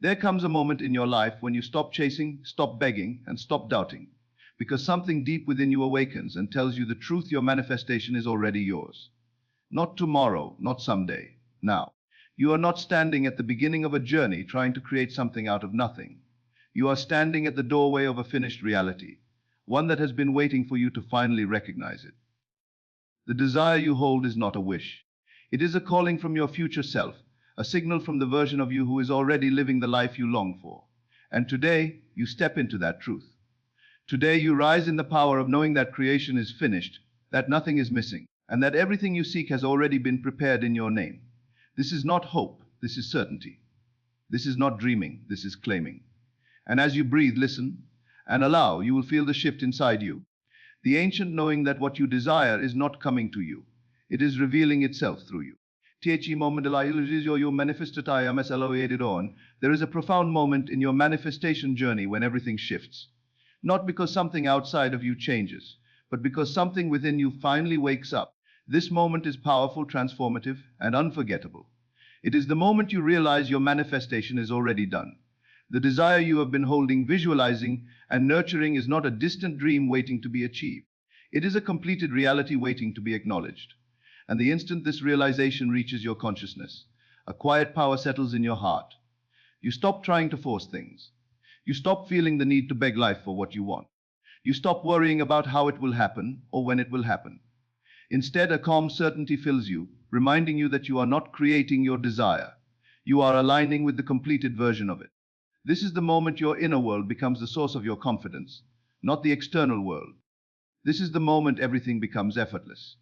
There comes a moment in your life when you stop chasing, stop begging, and stop doubting, because something deep within you awakens and tells you the truth: your manifestation is already yours. Not tomorrow, not someday, now. You are not standing at the beginning of a journey trying to create something out of nothing. You are standing at the doorway of a finished reality, one that has been waiting for you to finally recognize it. The desire you hold is not a wish. It is a calling from your future self, a signal from the version of you who is already living the life you long for. And today, you step into that truth. Today, you rise in the power of knowing that creation is finished, that nothing is missing, and that everything you seek has already been prepared in your name. This is not hope, this is certainty. This is not dreaming, this is claiming. And as you breathe, listen, and allow, you will feel the shift inside you. The ancient knowing that what you desire is not coming to you. It is revealing itself through you. There is a profound moment in your manifestation journey when everything shifts. Not because something outside of you changes, but because something within you finally wakes up. This moment is powerful, transformative, and unforgettable. It is the moment you realize your manifestation is already done. The desire you have been holding, visualizing, and nurturing is not a distant dream waiting to be achieved. It is a completed reality waiting to be acknowledged. And the instant this realization reaches your consciousness, a quiet power settles in your heart. You stop trying to force things. You stop feeling the need to beg life for what you want. You stop worrying about how it will happen or when it will happen. Instead, a calm certainty fills you, reminding you that you are not creating your desire. You are aligning with the completed version of it. This is the moment your inner world becomes the source of your confidence, not the external world. This is the moment everything becomes effortless.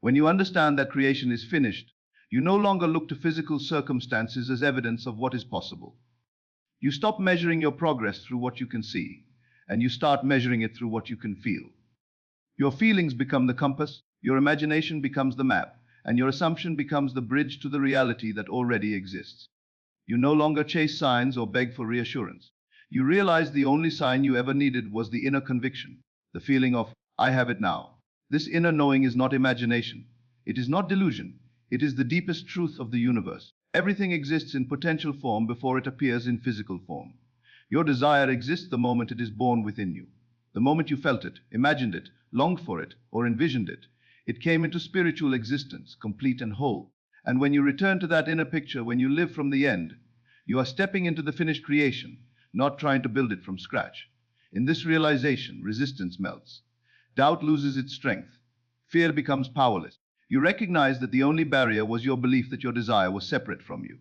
When you understand that creation is finished, you no longer look to physical circumstances as evidence of what is possible. You stop measuring your progress through what you can see, and you start measuring it through what you can feel. Your feelings become the compass, your imagination becomes the map, and your assumption becomes the bridge to the reality that already exists. You no longer chase signs or beg for reassurance. You realize the only sign you ever needed was the inner conviction, the feeling of, I have it now. This inner knowing is not imagination. It is not delusion. It is the deepest truth of the universe. Everything exists in potential form before it appears in physical form. Your desire exists the moment it is born within you. The moment you felt it, imagined it, longed for it, or envisioned it, it came into spiritual existence, complete and whole. And when you return to that inner picture, when you live from the end, you are stepping into the finished creation, not trying to build it from scratch. In this realization, resistance melts. Doubt loses its strength. Fear becomes powerless. You recognize that the only barrier was your belief that your desire was separate from you.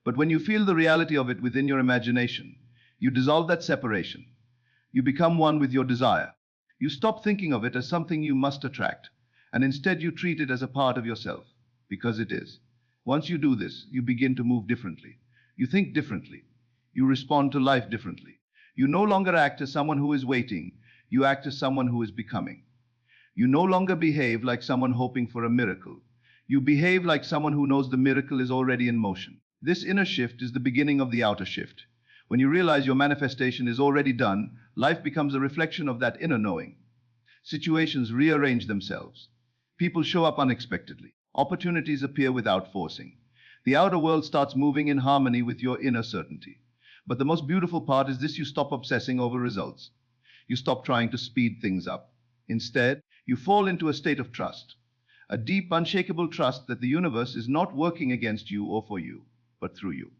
But when you feel the reality of it within your imagination, you dissolve that separation. You become one with your desire. You stop thinking of it as something you must attract, and instead you treat it as a part of yourself, because it is. Once you do this, you begin to move differently. You think differently. You respond to life differently. You no longer act as someone who is waiting. You act as someone who is becoming. You no longer behave like someone hoping for a miracle. You behave like someone who knows the miracle is already in motion. This inner shift is the beginning of the outer shift. When you realize your manifestation is already done, life becomes a reflection of that inner knowing. Situations rearrange themselves. People show up unexpectedly. Opportunities appear without forcing. The outer world starts moving in harmony with your inner certainty. But the most beautiful part is this: you stop obsessing over results. You stop trying to speed things up. Instead, you fall into a state of trust. A deep, unshakable trust that the universe is not working against you or for you, but through you.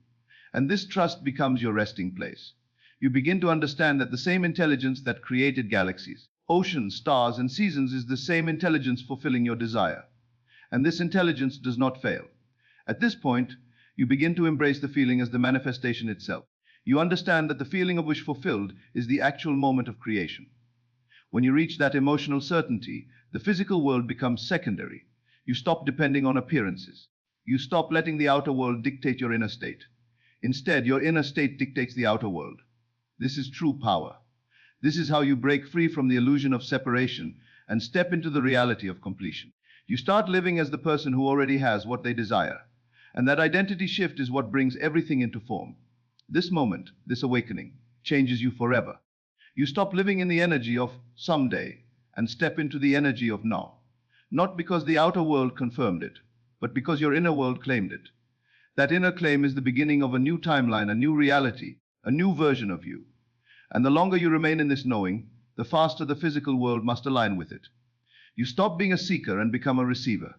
And this trust becomes your resting place. You begin to understand that the same intelligence that created galaxies, oceans, stars, and seasons is the same intelligence fulfilling your desire. And this intelligence does not fail. At this point, you begin to embrace the feeling as the manifestation itself. You understand that the feeling of wish fulfilled is the actual moment of creation. When you reach that emotional certainty, the physical world becomes secondary. You stop depending on appearances. You stop letting the outer world dictate your inner state. Instead, your inner state dictates the outer world. This is true power. This is how you break free from the illusion of separation and step into the reality of completion. You start living as the person who already has what they desire. And that identity shift is what brings everything into form. This moment, this awakening, changes you forever. You stop living in the energy of someday and step into the energy of now. Not because the outer world confirmed it, but because your inner world claimed it. That inner claim is the beginning of a new timeline, a new reality, a new version of you. And the longer you remain in this knowing, the faster the physical world must align with it. You stop being a seeker and become a receiver.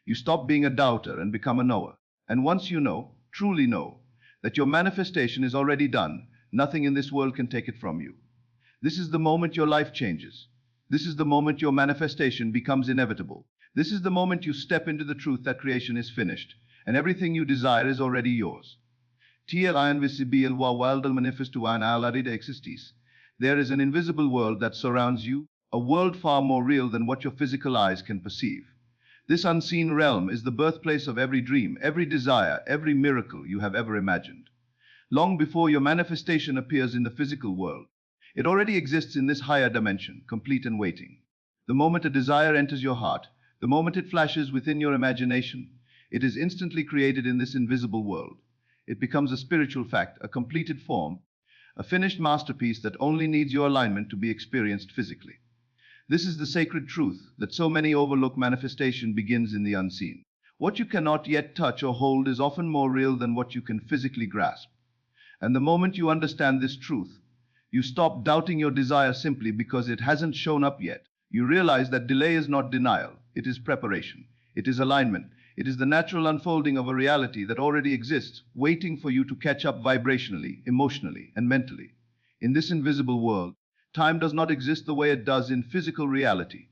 You stop being a doubter and become a knower. And once you know, truly know, that your manifestation is already done, nothing in this world can take it from you. This is the moment your life changes. This is the moment your manifestation becomes inevitable. This is the moment you step into the truth that creation is finished, and everything you desire is already yours. Tiel invisible world manifestuan alaride existis. There is an invisible world that surrounds you, a world far more real than what your physical eyes can perceive. This unseen realm is the birthplace of every dream, every desire, every miracle you have ever imagined. Long before your manifestation appears in the physical world, it already exists in this higher dimension, complete and waiting. The moment a desire enters your heart, the moment it flashes within your imagination, it is instantly created in this invisible world. It becomes a spiritual fact, a completed form, a finished masterpiece that only needs your alignment to be experienced physically. This is the sacred truth that so many overlook. Manifestation begins in the unseen. What you cannot yet touch or hold is often more real than what you can physically grasp. And the moment you understand this truth, you stop doubting your desire simply because it hasn't shown up yet. You realize that delay is not denial, it is preparation, it is alignment, it is the natural unfolding of a reality that already exists, waiting for you to catch up vibrationally, emotionally, and mentally. In this invisible world, time does not exist the way it does in physical reality.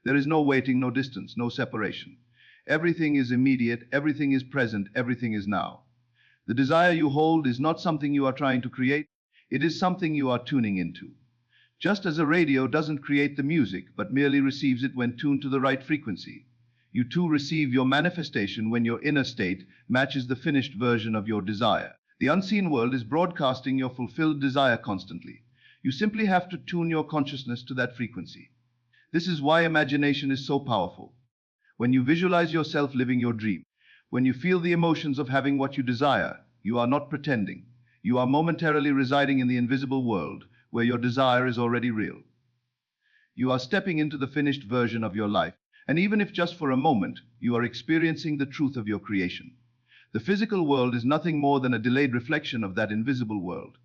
There is no waiting, no distance, no separation. Everything is immediate, everything is present, everything is now. The desire you hold is not something you are trying to create, it is something you are tuning into. Just as a radio doesn't create the music, but merely receives it when tuned to the right frequency, you too receive your manifestation when your inner state matches the finished version of your desire. The unseen world is broadcasting your fulfilled desire constantly. You simply have to tune your consciousness to that frequency. This is why imagination is so powerful. When you visualize yourself living your dream, when you feel the emotions of having what you desire, you are not pretending. You are momentarily residing in the invisible world where your desire is already real. You are stepping into the finished version of your life, and even if just for a moment, you are experiencing the truth of your creation. The physical world is nothing more than a delayed reflection of that invisible world.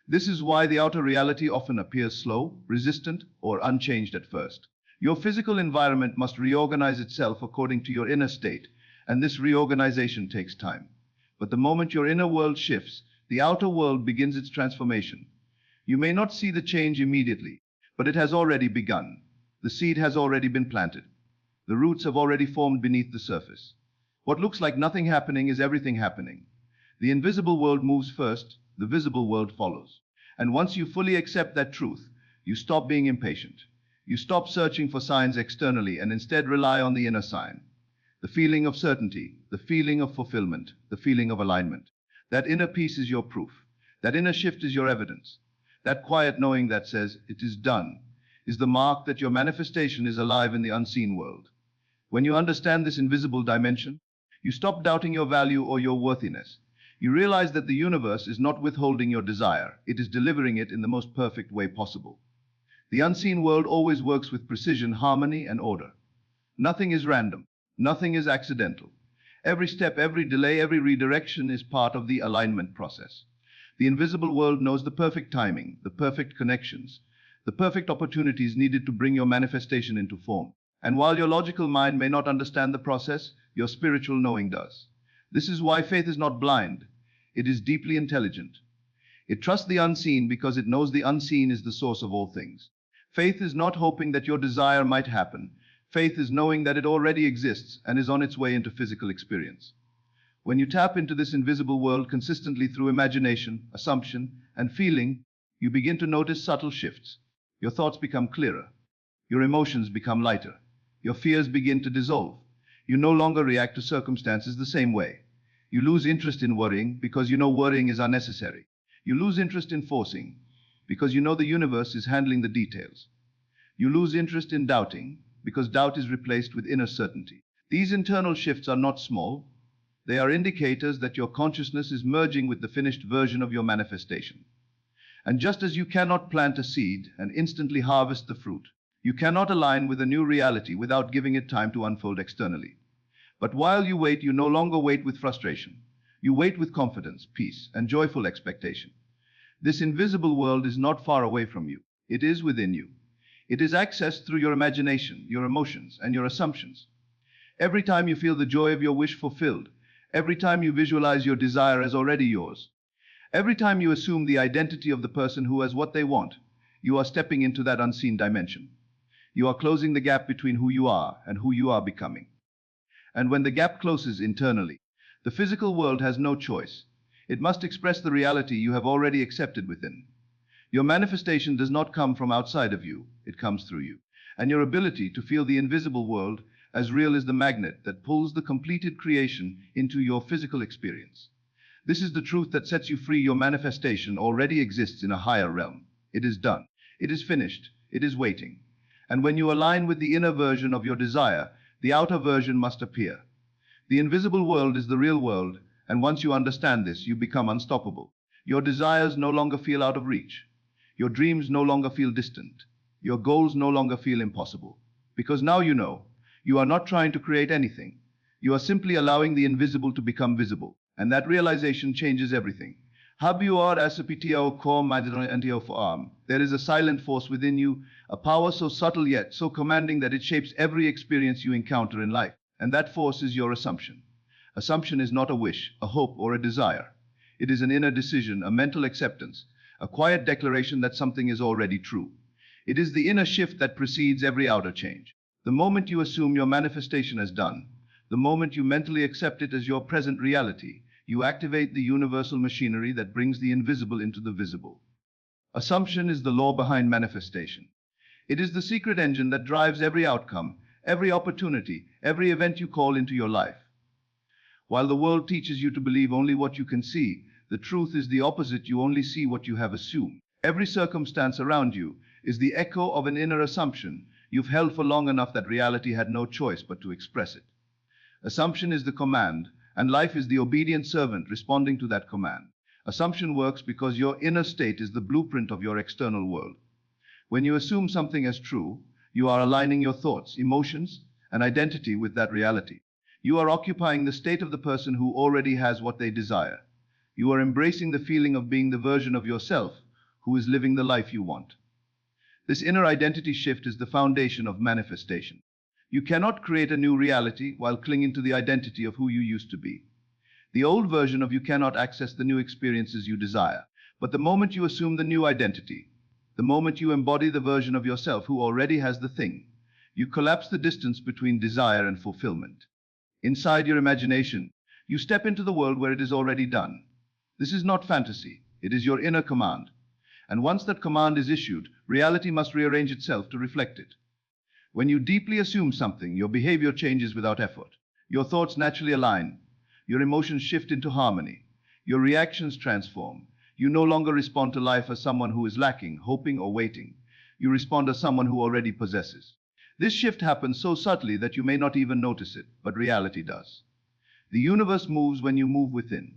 This is why the outer reality often appears slow, resistant, or unchanged at first. Your physical environment must reorganize itself according to your inner state, and this reorganization takes time. But the moment your inner world shifts, the outer world begins its transformation. You may not see the change immediately, but it has already begun. The seed has already been planted. The roots have already formed beneath the surface. What looks like nothing happening is everything happening. The invisible world moves first, the visible world follows. And once you fully accept that truth, you stop being impatient. You stop searching for signs externally and instead rely on the inner sign. The feeling of certainty, the feeling of fulfillment, the feeling of alignment. That inner peace is your proof. That inner shift is your evidence. That quiet knowing that says, "It is done," is the mark that your manifestation is alive in the unseen world. When you understand this invisible dimension, you stop doubting your value or your worthiness. You realize that the universe is not withholding your desire, it is delivering it in the most perfect way possible. The unseen world always works with precision, harmony, and order. Nothing is random, nothing is accidental. Every step, every delay, every redirection is part of the alignment process. The invisible world knows the perfect timing, the perfect connections, the perfect opportunities needed to bring your manifestation into form. And while your logical mind may not understand the process, your spiritual knowing does. This is why faith is not blind, it is deeply intelligent. It trusts the unseen because it knows the unseen is the source of all things. Faith is not hoping that your desire might happen. Faith is knowing that it already exists and is on its way into physical experience. When you tap into this invisible world consistently through imagination, assumption, and feeling, you begin to notice subtle shifts. Your thoughts become clearer. Your emotions become lighter. Your fears begin to dissolve. You no longer react to circumstances the same way. You lose interest in worrying because you know worrying is unnecessary. You lose interest in forcing because you know the universe is handling the details. You lose interest in doubting because doubt is replaced with inner certainty. These internal shifts are not small. They are indicators that your consciousness is merging with the finished version of your manifestation. And just as you cannot plant a seed and instantly harvest the fruit, you cannot align with a new reality without giving it time to unfold externally. But while you wait, you no longer wait with frustration. You wait with confidence, peace, and joyful expectation. This invisible world is not far away from you. It is within you. It is accessed through your imagination, your emotions, and your assumptions. Every time you feel the joy of your wish fulfilled, every time you visualize your desire as already yours, every time you assume the identity of the person who has what they want, you are stepping into that unseen dimension. You are closing the gap between who you are and who you are becoming. And when the gap closes internally, the physical world has no choice. It must express the reality you have already accepted within. Your manifestation does not come from outside of you, it comes through you. And your ability to feel the invisible world as real as the magnet that pulls the completed creation into your physical experience. This is the truth that sets you free. Your manifestation already exists in a higher realm. It is done. It is finished. It is waiting. And when you align with the inner version of your desire, the outer version must appear. The invisible world is the real world, and once you understand this, you become unstoppable. Your desires no longer feel out of reach. Your dreams no longer feel distant. Your goals no longer feel impossible. Because now you know, you are not trying to create anything. You are simply allowing the invisible to become visible. And that realization changes everything. There is a silent force within you, a power so subtle yet so commanding that it shapes every experience you encounter in life. And that force is your assumption. Assumption is not a wish, a hope, or a desire. It is an inner decision, a mental acceptance, a quiet declaration that something is already true. It is the inner shift that precedes every outer change. The moment you assume your manifestation as done, the moment you mentally accept it as your present reality, you activate the universal machinery that brings the invisible into the visible. Assumption is the law behind manifestation. It is the secret engine that drives every outcome, every opportunity, every event you call into your life. While the world teaches you to believe only what you can see, the truth is the opposite. You only see what you have assumed. Every circumstance around you is the echo of an inner assumption you've held for long enough that reality had no choice but to express it. Assumption is the command, and life is the obedient servant responding to that command. Assumption works because your inner state is the blueprint of your external world. When you assume something as true, you are aligning your thoughts, emotions, and identity with that reality. You are occupying the state of the person who already has what they desire. You are embracing the feeling of being the version of yourself who is living the life you want. This inner identity shift is the foundation of manifestation. You cannot create a new reality while clinging to the identity of who you used to be. The old version of you cannot access the new experiences you desire. But the moment you assume the new identity, the moment you embody the version of yourself who already has the thing, you collapse the distance between desire and fulfillment. Inside your imagination, you step into the world where it is already done. This is not fantasy, it is your inner command. And once that command is issued, reality must rearrange itself to reflect it. When you deeply assume something, your behavior changes without effort. Your thoughts naturally align. Your emotions shift into harmony. Your reactions transform. You no longer respond to life as someone who is lacking, hoping, or waiting. You respond as someone who already possesses. This shift happens so subtly that you may not even notice it, but reality does. The universe moves when you move within.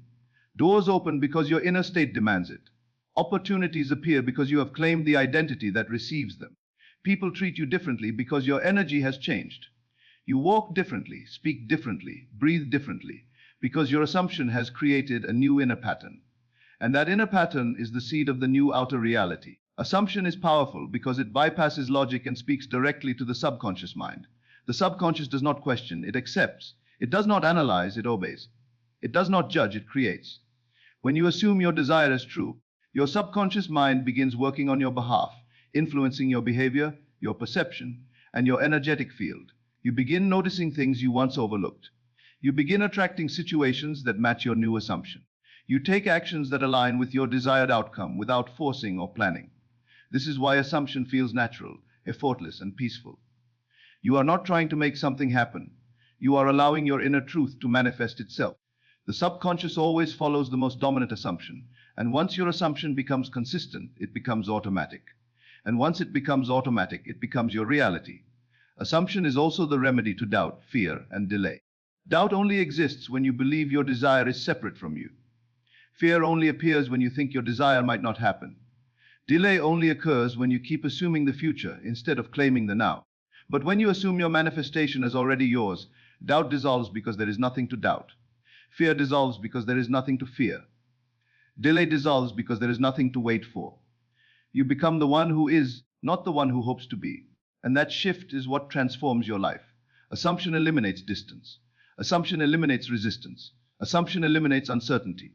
Doors open because your inner state demands it. Opportunities appear because you have claimed the identity that receives them. People treat you differently because your energy has changed. You walk differently, speak differently, breathe differently, because your assumption has created a new inner pattern. And that inner pattern is the seed of the new outer reality. Assumption is powerful because it bypasses logic and speaks directly to the subconscious mind. The subconscious does not question, it accepts. It does not analyze, it obeys. It does not judge, it creates. When you assume your desire is true, your subconscious mind begins working on your behalf, influencing your behavior, your perception, and your energetic field. You begin noticing things you once overlooked. You begin attracting situations that match your new assumption. You take actions that align with your desired outcome without forcing or planning. This is why assumption feels natural, effortless, and peaceful. You are not trying to make something happen. You are allowing your inner truth to manifest itself. The subconscious always follows the most dominant assumption, and once your assumption becomes consistent, it becomes automatic. And once it becomes automatic, it becomes your reality. Assumption is also the remedy to doubt, fear, and delay. Doubt only exists when you believe your desire is separate from you. Fear only appears when you think your desire might not happen. Delay only occurs when you keep assuming the future instead of claiming the now. But when you assume your manifestation is already yours, doubt dissolves because there is nothing to doubt. Fear dissolves because there is nothing to fear. Delay dissolves because there is nothing to wait for. You become the one who is, not the one who hopes to be. And that shift is what transforms your life. Assumption eliminates distance. Assumption eliminates resistance. Assumption eliminates uncertainty.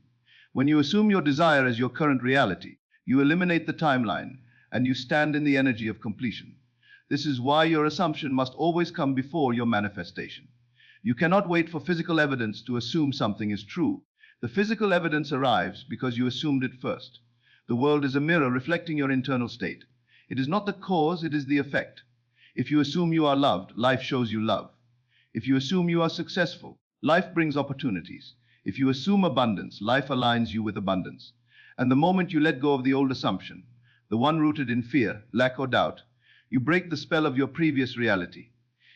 When you assume your desire as your current reality, you eliminate the timeline and you stand in the energy of completion. This is why your assumption must always come before your manifestation. You cannot wait for physical evidence to assume something is true. The physical evidence arrives because you assumed it first. The world is a mirror reflecting your internal state. It is not the cause, it is the effect. If you assume you are loved, life shows you love. If you assume you are successful, life brings opportunities. If you assume abundance, life aligns you with abundance. And the moment you let go of the old assumption, the one rooted in fear, lack, or doubt, you break the spell of your previous reality.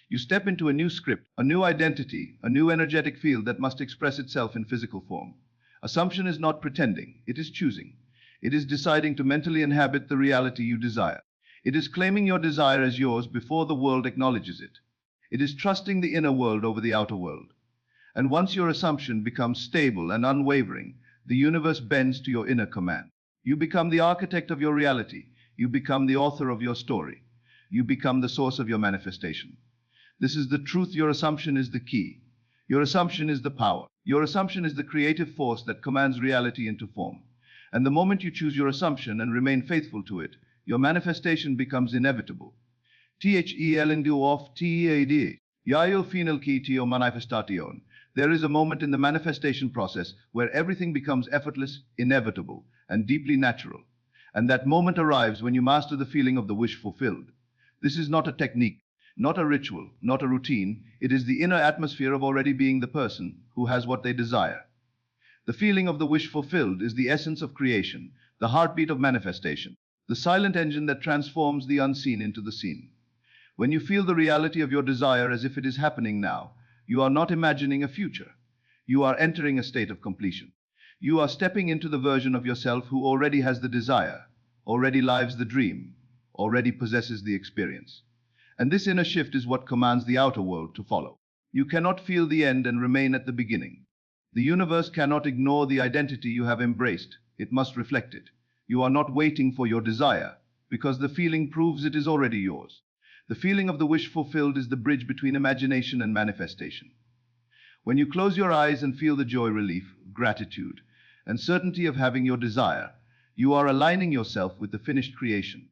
You step into a new script, a new identity, a new energetic field that must express itself in physical form. Assumption is not pretending, it is choosing. It is deciding to mentally inhabit the reality you desire. It is claiming your desire as yours before the world acknowledges it. It is trusting the inner world over the outer world. And once your assumption becomes stable and unwavering, the universe bends to your inner command. You become the architect of your reality. You become the author of your story. You become the source of your manifestation. This is the truth. Your assumption is the key. Your assumption is the power. Your assumption is the creative force that commands reality into form. And the moment you choose your assumption and remain faithful to it, your manifestation becomes inevitable. THELNDO of TEAD. Yael final key to your manifestation. There is a moment in the manifestation process where everything becomes effortless, inevitable, and deeply natural. And that moment arrives when you master the feeling of the wish fulfilled. This is not a technique, not a ritual, not a routine. It is the inner atmosphere of already being the person who has what they desire. The feeling of the wish fulfilled is the essence of creation, the heartbeat of manifestation, the silent engine that transforms the unseen into the seen. When you feel the reality of your desire as if it is happening now, you are not imagining a future. You are entering a state of completion. You are stepping into the version of yourself who already has the desire, already lives the dream, already possesses the experience. And this inner shift is what commands the outer world to follow. You cannot feel the end and remain at the beginning. The universe cannot ignore the identity you have embraced. It must reflect it. You are not waiting for your desire, because the feeling proves it is already yours. The feeling of the wish fulfilled is the bridge between imagination and manifestation. When you close your eyes and feel the joy, relief, gratitude, and certainty of having your desire, you are aligning yourself with the finished creation.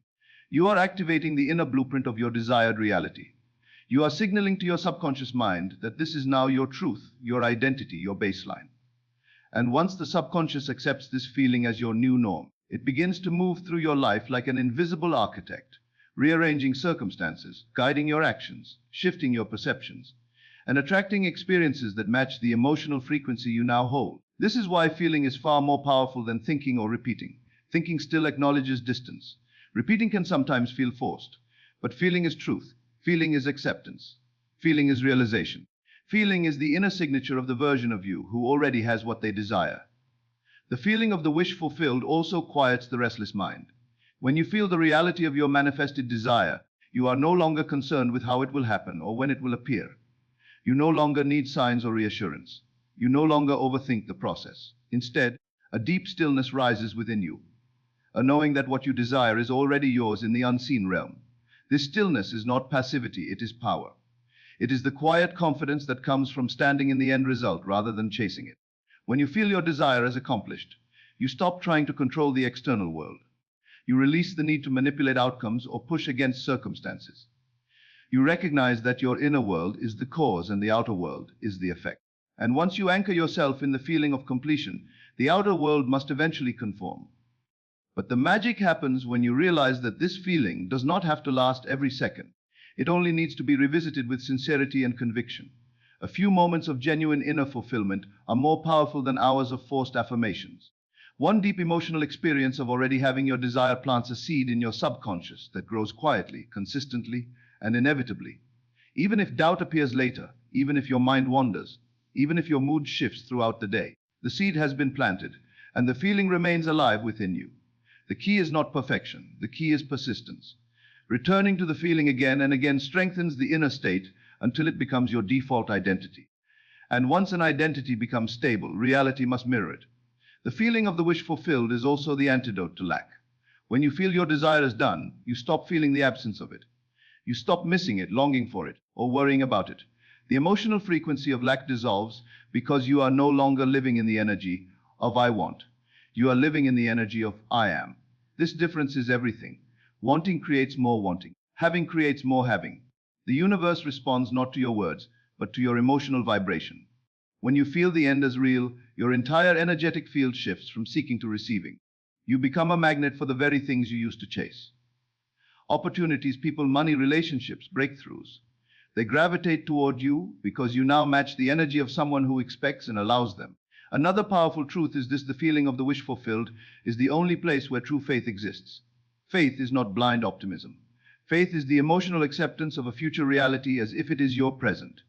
You are activating the inner blueprint of your desired reality. You are signaling to your subconscious mind that this is now your truth, your identity, your baseline. And once the subconscious accepts this feeling as your new norm, it begins to move through your life like an invisible architect, rearranging circumstances, guiding your actions, shifting your perceptions, and attracting experiences that match the emotional frequency you now hold. This is why feeling is far more powerful than thinking or repeating. Thinking still acknowledges distance. Repeating can sometimes feel forced, but feeling is truth. Feeling is acceptance. Feeling is realization. Feeling is the inner signature of the version of you who already has what they desire. The feeling of the wish fulfilled also quiets the restless mind. When you feel the reality of your manifested desire, you are no longer concerned with how it will happen or when it will appear. You no longer need signs or reassurance. You no longer overthink the process. Instead, a deep stillness rises within you, a knowing that what you desire is already yours in the unseen realm. This stillness is not passivity, it is power. It is the quiet confidence that comes from standing in the end result rather than chasing it. When you feel your desire is accomplished, you stop trying to control the external world. You release the need to manipulate outcomes or push against circumstances. You recognize that your inner world is the cause and the outer world is the effect. And once you anchor yourself in the feeling of completion, the outer world must eventually conform. But the magic happens when you realize that this feeling does not have to last every second. It only needs to be revisited with sincerity and conviction. A few moments of genuine inner fulfillment are more powerful than hours of forced affirmations. One deep emotional experience of already having your desire plants a seed in your subconscious that grows quietly, consistently, and inevitably. Even if doubt appears later, even if your mind wanders, even if your mood shifts throughout the day, the seed has been planted, and the feeling remains alive within you. The key is not perfection, the key is persistence. Returning to the feeling again and again strengthens the inner state until it becomes your default identity. And once an identity becomes stable, reality must mirror it. The feeling of the wish fulfilled is also the antidote to lack. When you feel your desire is done, you stop feeling the absence of it. You stop missing it, longing for it, or worrying about it. The emotional frequency of lack dissolves because you are no longer living in the energy of I want. You are living in the energy of I am. This difference is everything. Wanting creates more wanting. Having creates more having. The universe responds not to your words, but to your emotional vibration. When you feel the end as real, your entire energetic field shifts from seeking to receiving. You become a magnet for the very things you used to chase. Opportunities, people, money, relationships, breakthroughs. They gravitate toward you because you now match the energy of someone who expects and allows them. Another powerful truth is this: the feeling of the wish fulfilled is the only place where true faith exists. Faith is not blind optimism. Faith is the emotional acceptance of a future reality as if it is your present.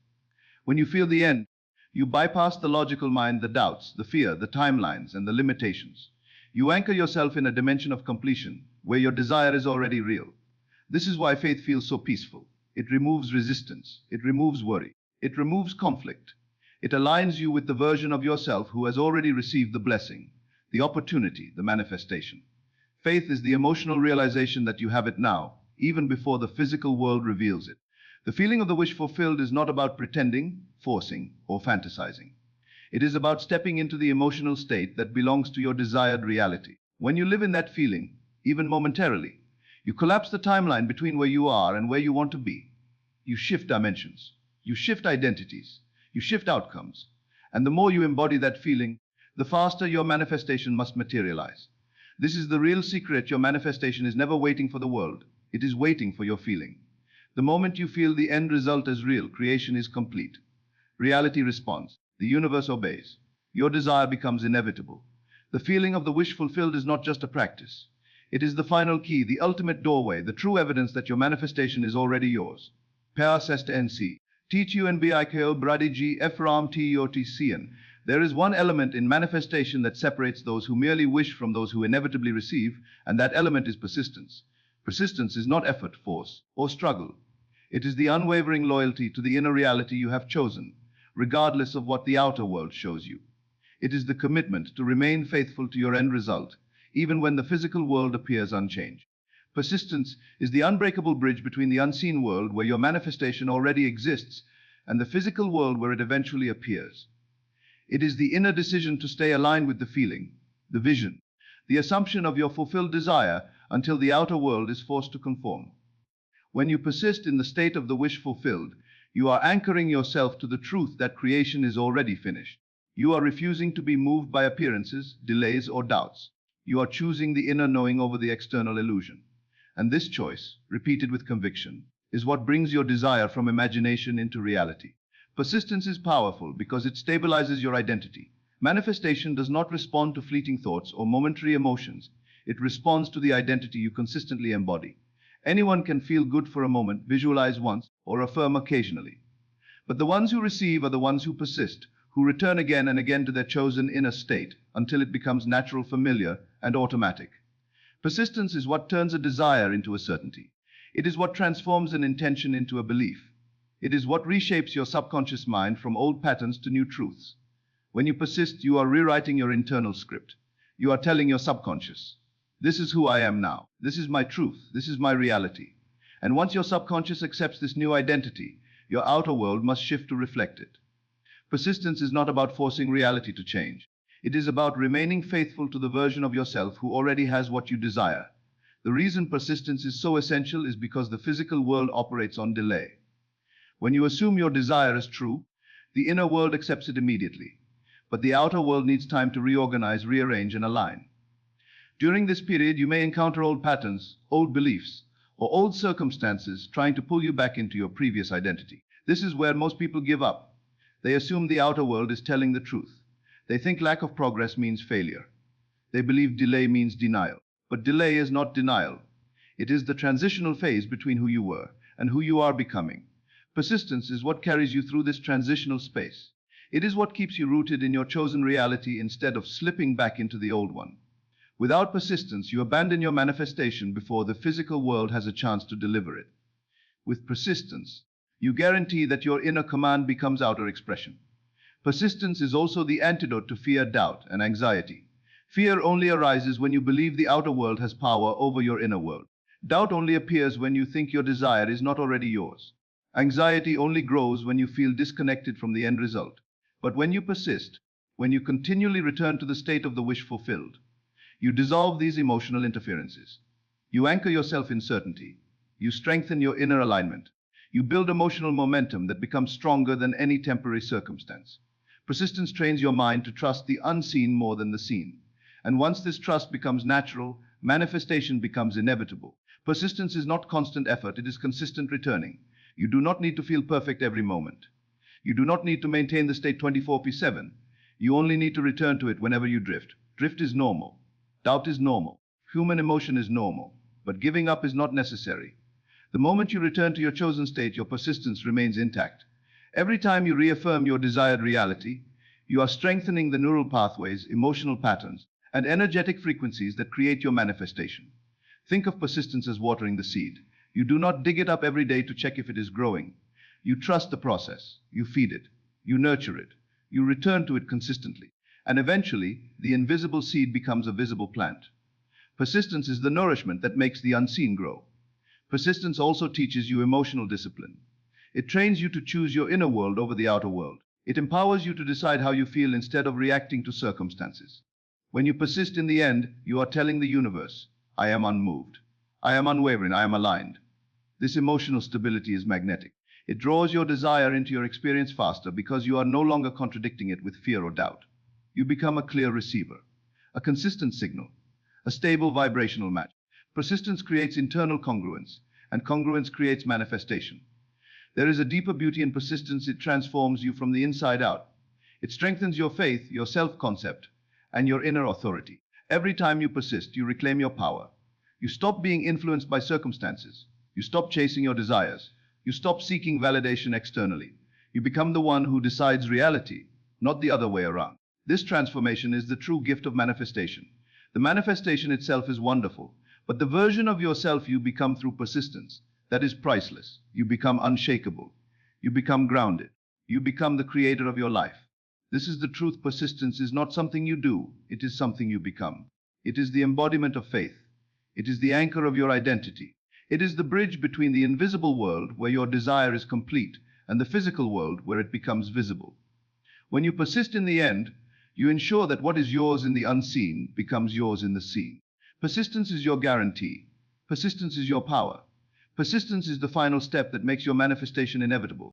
When you feel the end, you bypass the logical mind, the doubts, the fear, the timelines, and the limitations. You anchor yourself in a dimension of completion where your desire is already real. This is why faith feels so peaceful. It removes resistance. It removes worry. It removes conflict. It aligns you with the version of yourself who has already received the blessing, the opportunity, the manifestation. Faith is the emotional realization that you have it now, even before the physical world reveals it. The feeling of the wish fulfilled is not about pretending, forcing, or fantasizing. It is about stepping into the emotional state that belongs to your desired reality. When you live in that feeling, even momentarily, you collapse the timeline between where you are and where you want to be. You shift dimensions. You shift identities. You shift outcomes. And the more you embody that feeling, the faster your manifestation must materialize. This is the real secret. Your manifestation is never waiting for the world. It is waiting for your feeling. The moment you feel the end result as real, creation is complete. Reality responds. The universe obeys. Your desire becomes inevitable. The feeling of the wish fulfilled is not just a practice. It is the final key, the ultimate doorway, the true evidence that your manifestation is already yours. Peas est NC. TUNBIKO Bradigi Ephraim TOTCN. There is one element in manifestation that separates those who merely wish from those who inevitably receive, and that element is persistence. Persistence is not effort, force, or struggle. It is the unwavering loyalty to the inner reality you have chosen, regardless of what the outer world shows you. It is the commitment to remain faithful to your end result, even when the physical world appears unchanged. Persistence is the unbreakable bridge between the unseen world where your manifestation already exists and the physical world where it eventually appears. It is the inner decision to stay aligned with the feeling, the vision, the assumption of your fulfilled desire until the outer world is forced to conform. When you persist in the state of the wish fulfilled, you are anchoring yourself to the truth that creation is already finished. You are refusing to be moved by appearances, delays, or doubts. You are choosing the inner knowing over the external illusion. And this choice, repeated with conviction, is what brings your desire from imagination into reality. Persistence is powerful because it stabilizes your identity. Manifestation does not respond to fleeting thoughts or momentary emotions. It responds to the identity you consistently embody. Anyone can feel good for a moment, visualize once, or affirm occasionally. But the ones who receive are the ones who persist, who return again and again to their chosen inner state until it becomes natural, familiar, and automatic. Persistence is what turns a desire into a certainty. It is what transforms an intention into a belief. It is what reshapes your subconscious mind from old patterns to new truths. When you persist, you are rewriting your internal script. You are telling your subconscious, this is who I am now. This is my truth. This is my reality. And once your subconscious accepts this new identity, your outer world must shift to reflect it. Persistence is not about forcing reality to change. It is about remaining faithful to the version of yourself who already has what you desire. The reason persistence is so essential is because the physical world operates on delay. When you assume your desire is true, the inner world accepts it immediately. But the outer world needs time to reorganize, rearrange, and align. During this period, you may encounter old patterns, old beliefs, or old circumstances trying to pull you back into your previous identity. This is where most people give up. They assume the outer world is telling the truth. They think lack of progress means failure. They believe delay means denial. But delay is not denial. It is the transitional phase between who you were and who you are becoming. Persistence is what carries you through this transitional space. It is what keeps you rooted in your chosen reality instead of slipping back into the old one. Without persistence, you abandon your manifestation before the physical world has a chance to deliver it. With persistence, you guarantee that your inner command becomes outer expression. Persistence is also the antidote to fear, doubt, and anxiety. Fear only arises when you believe the outer world has power over your inner world. Doubt only appears when you think your desire is not already yours. Anxiety only grows when you feel disconnected from the end result. But when you persist, when you continually return to the state of the wish fulfilled, you dissolve these emotional interferences. You anchor yourself in certainty. You strengthen your inner alignment. You build emotional momentum that becomes stronger than any temporary circumstance. Persistence trains your mind to trust the unseen more than the seen. And once this trust becomes natural, manifestation becomes inevitable. Persistence is not constant effort, it is consistent returning. You do not need to feel perfect every moment. You do not need to maintain the state 24/7. You only need to return to it whenever you drift. Drift is normal. Doubt is normal. Human emotion is normal. But giving up is not necessary. The moment you return to your chosen state, your persistence remains intact. Every time you reaffirm your desired reality, you are strengthening the neural pathways, emotional patterns, and energetic frequencies that create your manifestation. Think of persistence as watering the seed. You do not dig it up every day to check if it is growing. You trust the process. You feed it. You nurture it. You return to it consistently. And eventually, the invisible seed becomes a visible plant. Persistence is the nourishment that makes the unseen grow. Persistence also teaches you emotional discipline. It trains you to choose your inner world over the outer world. It empowers you to decide how you feel instead of reacting to circumstances. When you persist in the end, you are telling the universe, I am unmoved. I am unwavering. I am aligned. This emotional stability is magnetic. It draws your desire into your experience faster because you are no longer contradicting it with fear or doubt. You become a clear receiver, a consistent signal, a stable vibrational match. Persistence creates internal congruence, and congruence creates manifestation. There is a deeper beauty in persistence. It transforms you from the inside out. It strengthens your faith, your self-concept, and your inner authority. Every time you persist, you reclaim your power. You stop being influenced by circumstances. You stop chasing your desires. You stop seeking validation externally. You become the one who decides reality, not the other way around. This transformation is the true gift of manifestation. The manifestation itself is wonderful, but the version of yourself you become through persistence, that is priceless. You become unshakable. You become grounded. You become the creator of your life. This is the truth. Persistence is not something you do. It is something you become. It is the embodiment of faith. It is the anchor of your identity. It is the bridge between the invisible world, where your desire is complete, and the physical world, where it becomes visible. When you persist in the end, you ensure that what is yours in the unseen becomes yours in the seen. Persistence is your guarantee. Persistence is your power. Persistence is the final step that makes your manifestation inevitable.